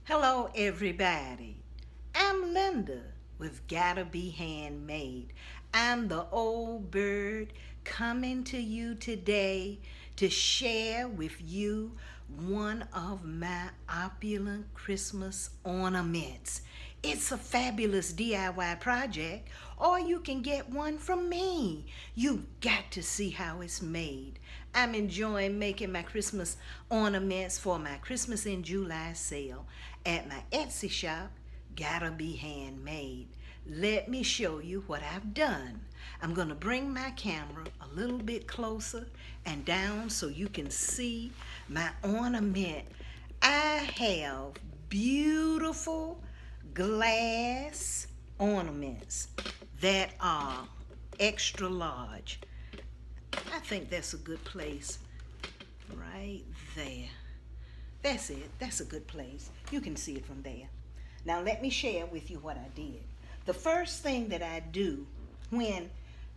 Hello, everybody. I'm Linda with Gotta Be Handmade. I'm the old bird coming to you today to share with you one of my opulent Christmas ornaments. It's a fabulous DIY project, or you can get one from me. You've got to see how it's made. I'm enjoying making my Christmas ornaments for my Christmas in July sale at my Etsy shop, Gotta Be Handmade. Let me show you what I've done. I'm going to bring my camera a little bit closer and down so you can see my ornament. I have beautiful glass ornaments that are extra large. I think that's a good place right there. That's it. That's a good place. You can see it from there. Now let me share with you what I did. The first thing that I do when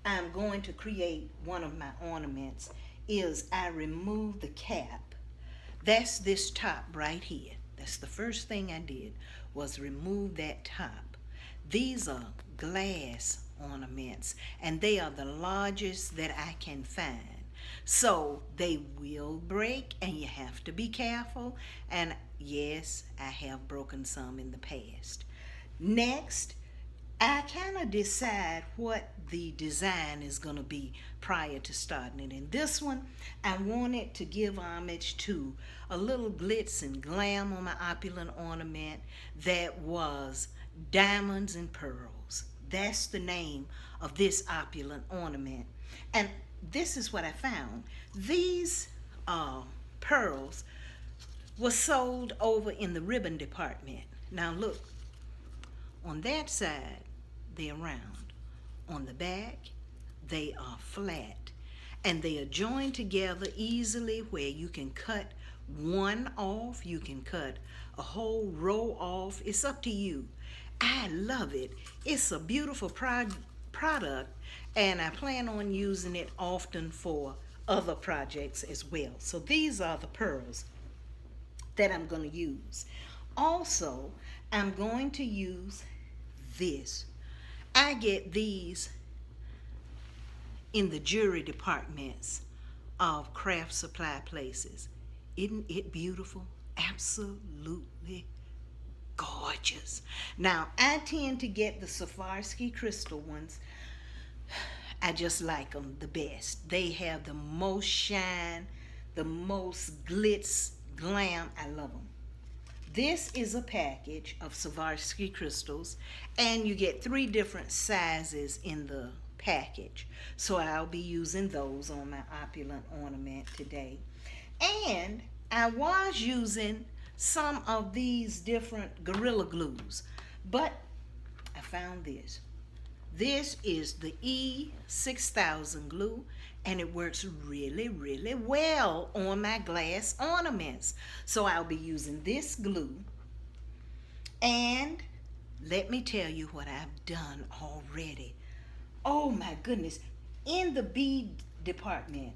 I'm going to create one of my ornaments is I remove the cap. That's this top right here. That's the first thing I did, was remove that top. These are glass ornaments, and they are the largest that I can find. So they will break, and you have to be careful. And yes, I have broken some in the past. Next, I kind of decide what the design is going to be prior to starting it. In this one, I wanted to give homage to a little glitz and glam on my opulent ornament that was diamonds and pearls. That's the name of this opulent ornament. And this is what I found. These pearls were sold over in the ribbon department. Now look, on that side, they're round. On the back, they are flat. And they are joined together easily where you can cut one off. You can cut a whole row off. It's up to you. I love it. It's a beautiful product, and I plan on using it often for other projects as well. So these are the pearls that I'm going to use. Also, I'm going to use this. I get these in the jewelry departments of craft supply places. Isn't it beautiful? Absolutely gorgeous. Now, I tend to get the Swarovski crystal ones. I just like them the best. They have the most shine, the most glitz, glam. I love them. This is a package of Swarovski crystals, and you get 3 different sizes in the package. So I'll be using those on my opulent ornament today. And I was using some of these different Gorilla Glues, but I found this. This is the E6000 glue, and it works really, really well on my glass ornaments. So I'll be using this glue. And let me tell you what I've done already. Oh my goodness. In the bead department,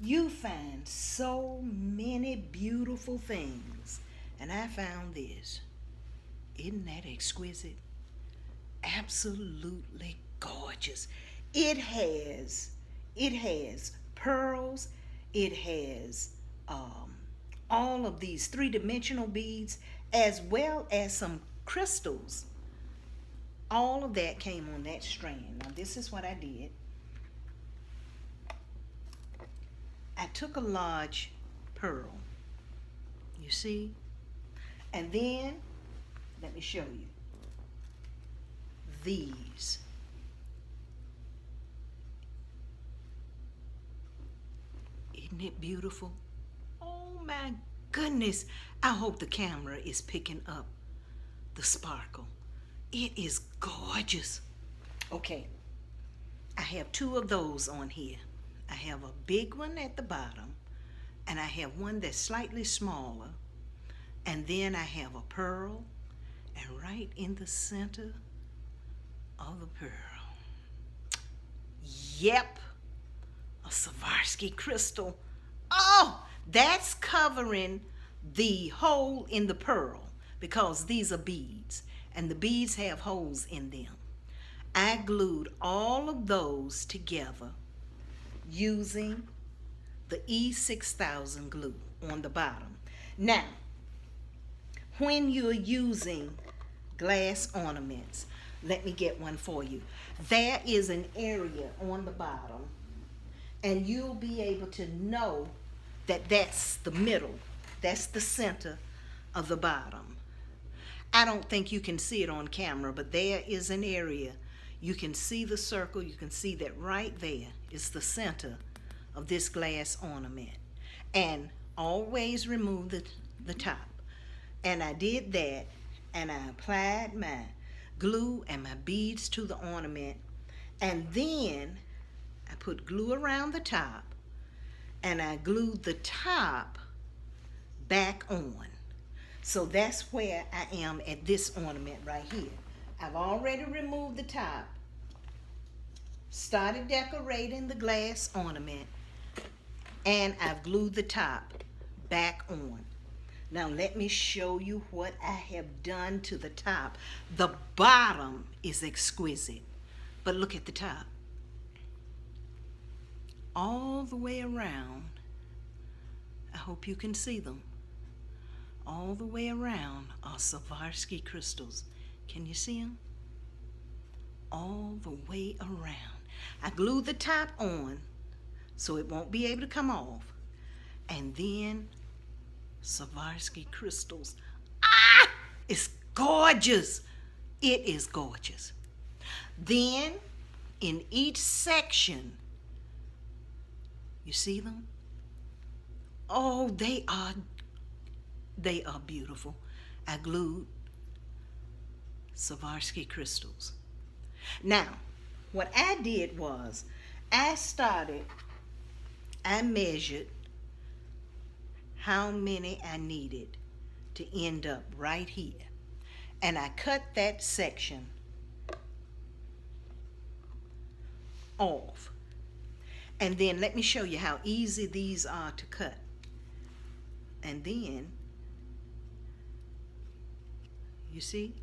you find so many beautiful things. And I found this. Isn't that exquisite? Absolutely gorgeous. It has pearls. It has all of these 3-dimensional beads, as well as some crystals. All of that came on that strand. Now this is what I did. I took a large pearl, you see, and then let me show you these. Isn't it beautiful? Oh my goodness. I hope the camera is picking up the sparkle. It is gorgeous. Okay, I have 2 of those on here. I have a big one at the bottom, and I have one that's slightly smaller, and then I have a pearl, and right in the center of the pearl, yep, a Swarovski crystal. Oh, that's covering the hole in the pearl. because these are beads and the beads have holes in them. I glued all of those together using the E6000 glue on the bottom. Now, when you're using glass ornaments, let me get one for you. There is an area on the bottom, and you'll be able to know that that's the middle, that's the center of the bottom. I don't think you can see it on camera, but there is an area. You can see the circle. You can see that right there is the center of this glass ornament. And always remove the top. And I did that, and I applied my glue and my beads to the ornament, and then I put glue around the top, and I glued the top back on. So that's where I am at this ornament right here. I've already removed the top, started decorating the glass ornament, and I've glued the top back on. Now let me show you what I have done to the top. The bottom is exquisite, but look at the top. All the way around, I hope you can see them. All the way around are Swarovski crystals. Can you see them? All the way around. I glued the top on so it won't be able to come off. And then Swarovski crystals. Ah! It's gorgeous. It is gorgeous. Then in each section, you see them? Oh, they are beautiful. I glued Swarovski crystals. Now, what I did was I measured how many I needed to end up right here. And I cut that section off. And then let me show you how easy these are to cut. And then, you see?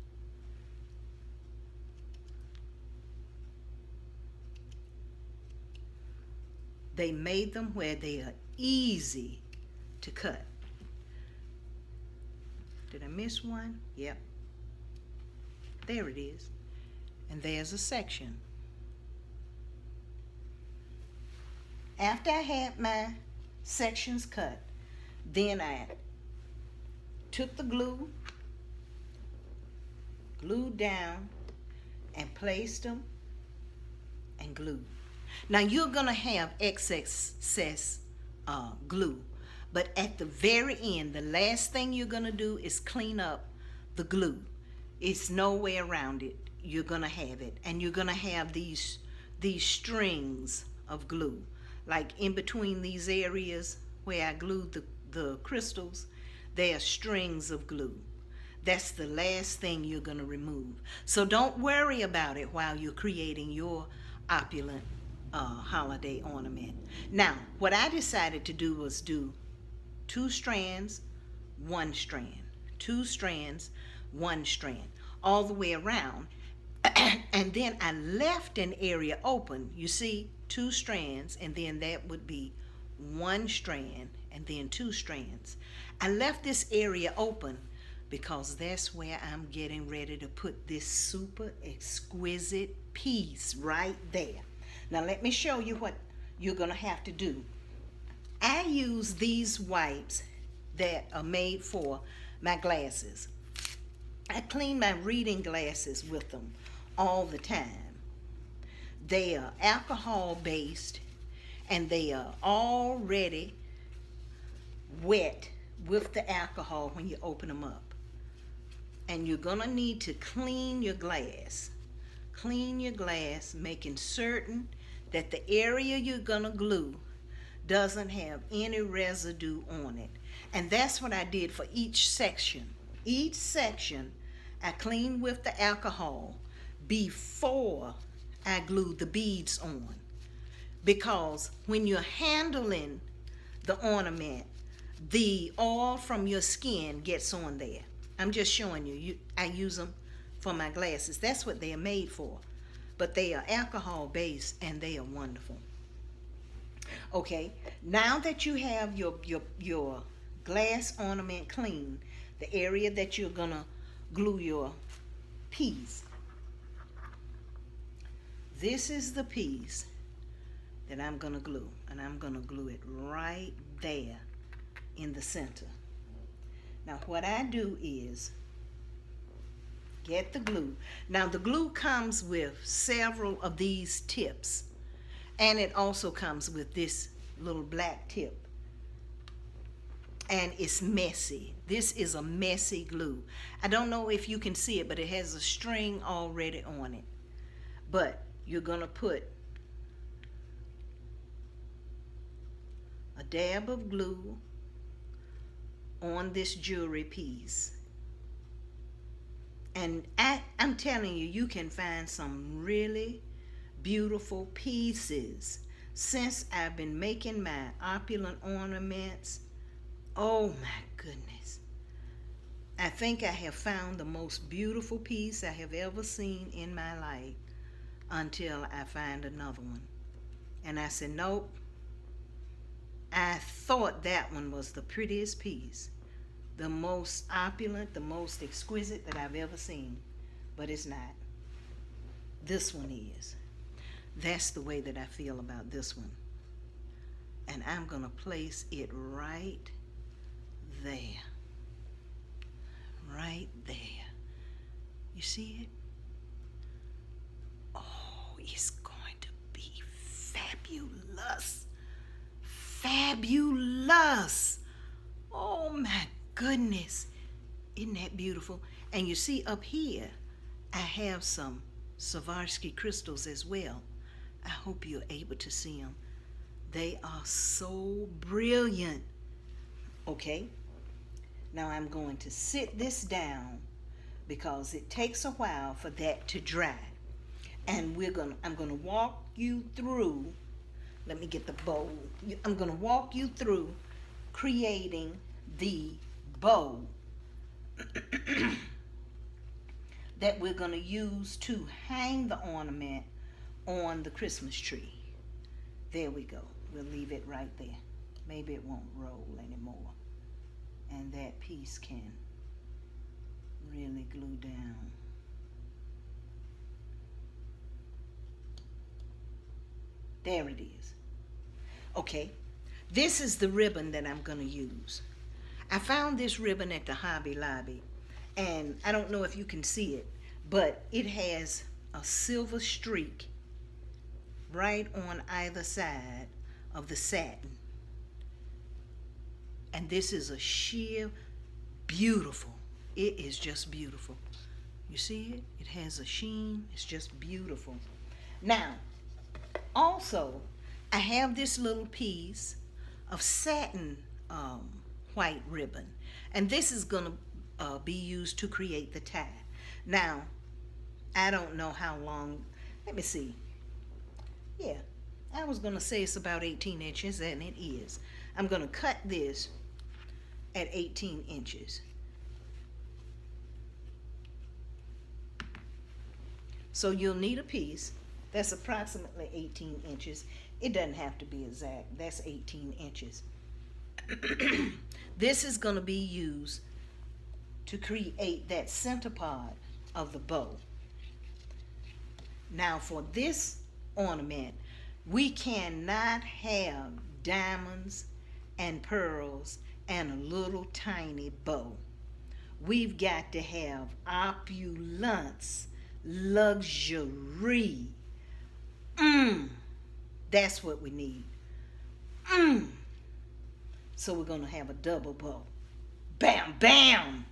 They made them where they are easy to cut. Did I miss one? Yep. There it is. And there's a section. After I had my sections cut, then I took the glue, glued down, and placed them and glued. Now you're going to have excess glue, but at the very end, the last thing you're going to do is clean up the glue. It's no way around it. You're going to have it, and you're going to have these strings of glue. Like in between these areas where I glued the crystals, there are strings of glue. That's the last thing you're going to remove. So don't worry about it while you're creating your opulent holiday ornament. Now, what I decided to do was do 2 strands, 1 strand, 2 strands, 1 strand, all the way around. And then I left an area open. You see, 2 strands, and then that would be 1 strand, and then 2 strands. I left this area open because that's where I'm getting ready to put this super exquisite piece right there. Now let me show you what you're going to have to do. I use these wipes that are made for my glasses. I clean my reading glasses with them all the time. They are alcohol based, and they are already wet with the alcohol when you open them up. And you're going to need to clean your glass. Clean your glass, making certain that the area you're going to glue doesn't have any residue on it. And that's what I did for each section. Each section I cleaned with the alcohol before I glued the beads on. Because when you're handling the ornament, the oil from your skin gets on there. I'm just showing you. I use them for my glasses. That's what they are made for. But they are alcohol based and they are wonderful. Okay, now that you have your glass ornament clean, the area that you're gonna glue your piece, this is the piece that I'm gonna glue, and I'm gonna glue it right there in the center. Now what I do is get the glue. Now the glue comes with several of these tips, and it also comes with this little black tip, and it's messy. This is a messy glue. I don't know if you can see it, but it has a string already on it. But you're gonna put a dab of glue on this jewelry piece, and I'm telling you, you can find some really beautiful pieces since I've been making my opulent ornaments. Oh my goodness, I think I have found the most beautiful piece I have ever seen in my life until I find another one. And I said, nope, I thought that one was the prettiest piece, the most opulent, the most exquisite that I've ever seen, but it's not. This one is. That's the way that I feel about this one. And I'm gonna place it right there. Right there. You see it? Oh, it's going to be fabulous. Fabulous. Oh my goodness. Isn't that beautiful? And you see up here, I have some Swarovski crystals as well. I hope you're able to see them. They are so brilliant. Okay, now I'm going to sit this down because it takes a while for that to dry. And I'm gonna walk you through, let me get the bowl. I'm gonna walk you through creating the bow that we're gonna use to hang the ornament on the Christmas tree. There we go. We'll leave it right there. Maybe it won't roll anymore. And that piece can really glue down. There it is. Okay, this is the ribbon that I'm going to use. I found this ribbon at the Hobby Lobby, and I don't know if you can see it, but it has a silver streak right on either side of the satin. And this is a sheer beautiful. It is just beautiful. You see it? It has a sheen. It's just beautiful. Now, also, I have this little piece of satin white ribbon, and this is going to be used to create the tie. Now, I don't know how long. Let me see. Yeah, I was going to say it's about 18 inches, and it is. I'm going to cut this at 18 inches. So you'll need a piece that's approximately 18 inches. It doesn't have to be exact. That's 18 inches. This is going to be used to create that center part of the bow. Now for this ornament, we cannot have diamonds and pearls and a little tiny bow. We've got to have opulence, luxury. That's what we need. So we're going to have a double bow. Bam, bam.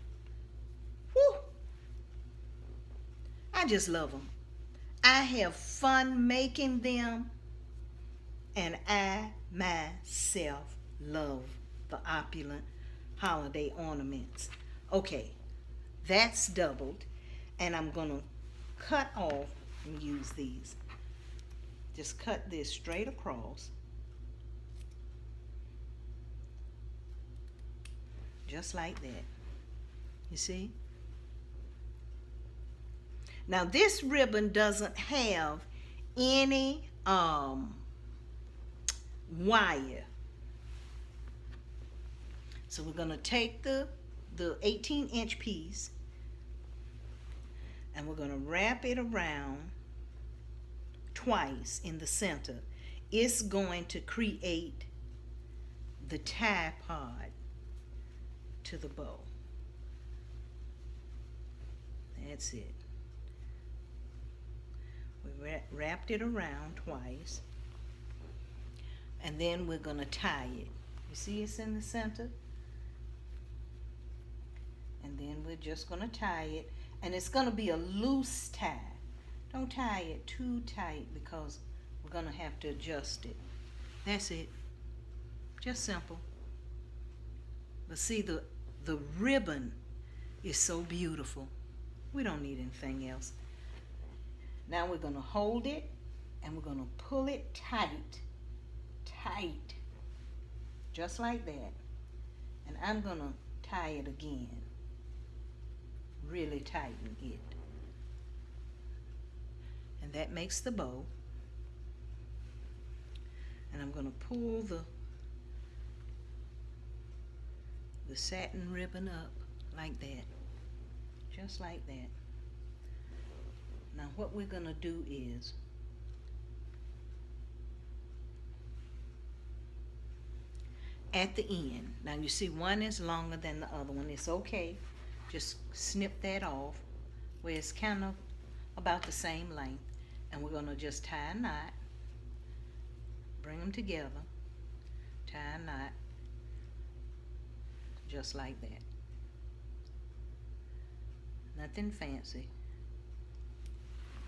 Woo. I just love them. I have fun making them, and I myself love the opulent holiday ornaments. Okay, that's doubled, and I'm going to cut off and use these. Just cut this straight across. Just like that. You see? Now this ribbon doesn't have any wire. So we're going to take the 18-inch piece and we're going to wrap it around twice in the center. It's going to create the tie part to the bow. That's it. We wrapped it around twice, and then we're going to tie it. You see it's in the center? And then we're just going to tie it, and it's going to be a loose tie. Don't tie it too tight because we're going to have to adjust it. That's it. Just simple. But see, the ribbon is so beautiful. We don't need anything else. Now we're going to hold it and we're going to pull it tight, just like that. And I'm going to tie it again, really tighten it. And that makes the bow. And I'm going to pull the satin ribbon up like that, just like that. Now what we're going to do is at the end, now you see one is longer than the other one. It's okay, just snip that off where it's kind of about the same length, and we're going to just tie a knot, bring them together, tie a knot, just like that. Nothing fancy,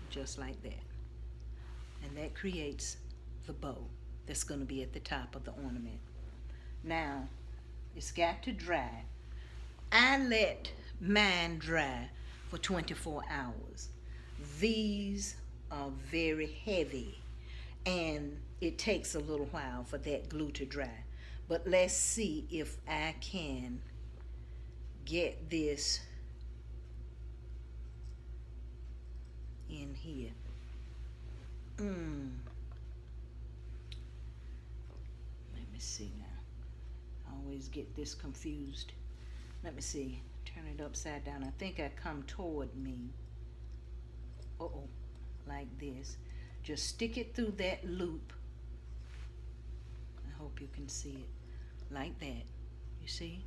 just like that. And that creates the bow that's going to be at the top of the ornament. Now, it's got to dry. I let mine dry for 24 hours. These are very heavy, and it takes a little while for that glue to dry. But let's see if I can get this in here. Let me see now. I always get this confused. Let me see. Turn it upside down. I think I come toward me. Like this. Just stick it through that loop. I hope you can see it. Like that. You see?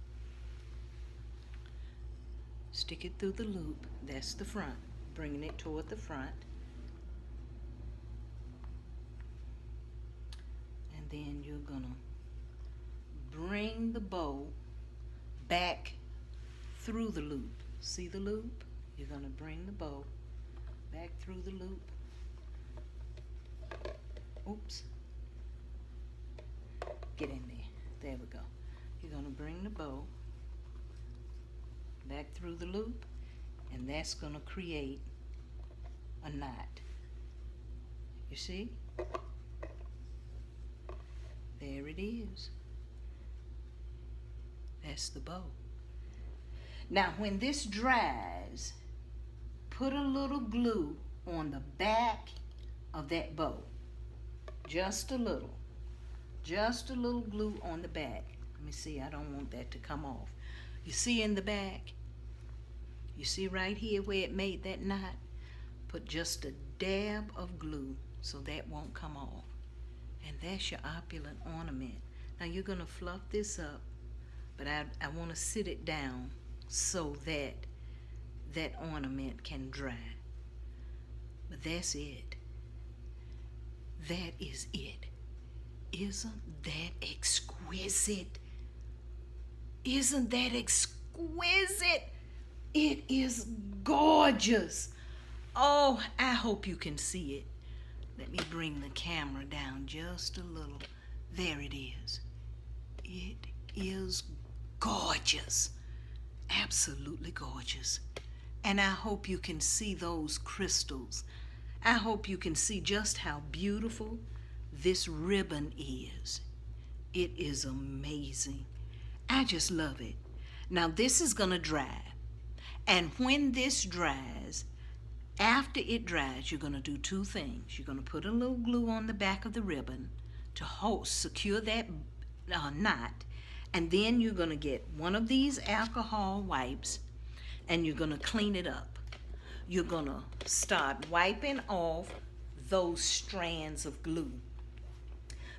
Stick it through the loop. That's the front. Bringing it toward the front. And then you're gonna bring the bow back through the loop. See the loop? You're gonna bring the bow back through the loop. Oops. Get in there. There we go. You're gonna bring the bow back through the loop, and that's gonna create a knot. You see? There it is. That's the bow. Now when this dries, put a little glue on the back of that bow. Just a little. Just a little glue on the back. Let me see, I don't want that to come off. You see in the back? You see right here where it made that knot? Put just a dab of glue so that won't come off. And that's your opulent ornament. Now you're going to fluff this up, but I want to sit it down so that that ornament can dry. But that's it. That is it. Isn't that exquisite? Isn't that exquisite? It is gorgeous. Oh, I hope you can see it. Let me bring the camera down just a little. There it is. It is gorgeous. Absolutely gorgeous. And I hope you can see those crystals. I hope you can see just how beautiful this ribbon is. It is amazing. I just love it. Now this is going to dry. And when this dries, after it dries, you're going to do two things. You're going to put a little glue on the back of the ribbon to secure that knot. And then you're going to get one of these alcohol wipes and you're going to clean it up. You're going to start wiping off those strands of glue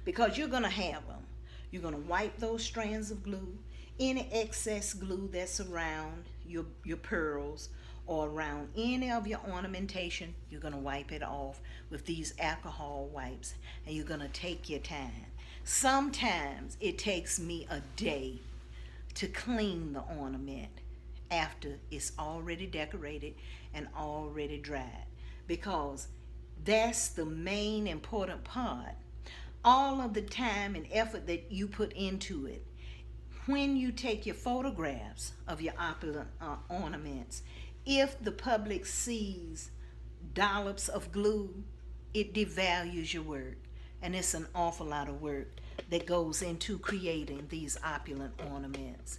because you're going to have them. You're going to wipe those strands of glue, any excess glue that's around your pearls or around any of your ornamentation. You're going to wipe it off with these alcohol wipes, and you're going to take your time. Sometimes it takes me a day to clean the ornament after it's already decorated and already dried, because that's the main important part. All of the time and effort that you put into it. When you take your photographs of your opulent ornaments, if the public sees dollops of glue, it devalues your work. And it's an awful lot of work that goes into creating these opulent ornaments.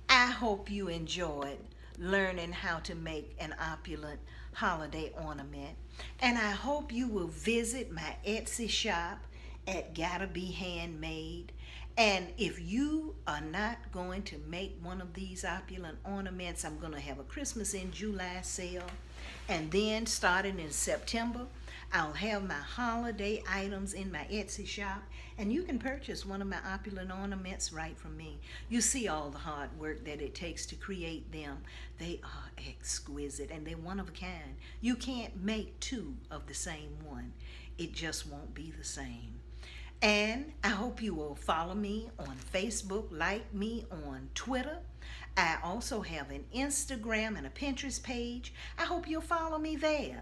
I hope you enjoyed learning how to make an opulent holiday ornament. And I hope you will visit my Etsy shop at Gotta Be Handmade. And if you are not going to make one of these opulent ornaments, I'm going to have a Christmas in July sale. And then starting in September, I'll have my holiday items in my Etsy shop. And you can purchase one of my opulent ornaments right from me. You see all the hard work that it takes to create them. They are exquisite and they're one of a kind. You can't make two of the same one. It just won't be the same. And I hope you will follow me on Facebook, like me on Twitter. I also have an Instagram and a Pinterest page. I hope you'll follow me there.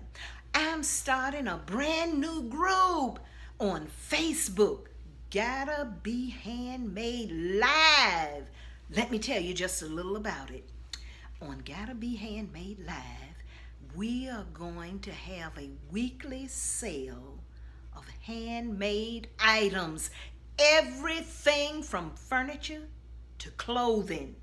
I'm starting a brand new group on Facebook, Gotta Be Handmade Live. Let me tell you just a little about it. On Gotta Be Handmade Live, we are going to have a weekly sale of handmade items. Everything from furniture to clothing,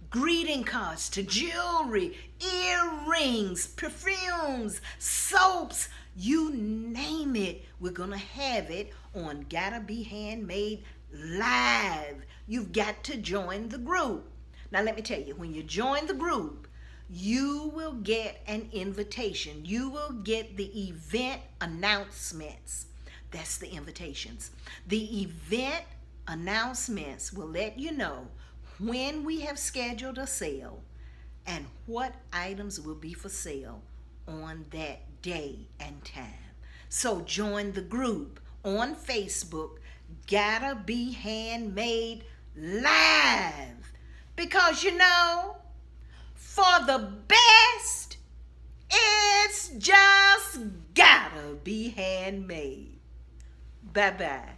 greeting cards to jewelry, earrings, perfumes, soaps, you name it. We're gonna have it on Gotta Be Handmade Live. You've got to join the group. Now let me tell you, when you join the group, you will get an invitation. You will get the event announcements. That's the invitations. The event announcements will let you know when we have scheduled a sale and what items will be for sale on that day and time. So join the group on Facebook, Gotta Be Handmade Live. Because you know, for the best, it's just gotta be handmade. Bye-bye.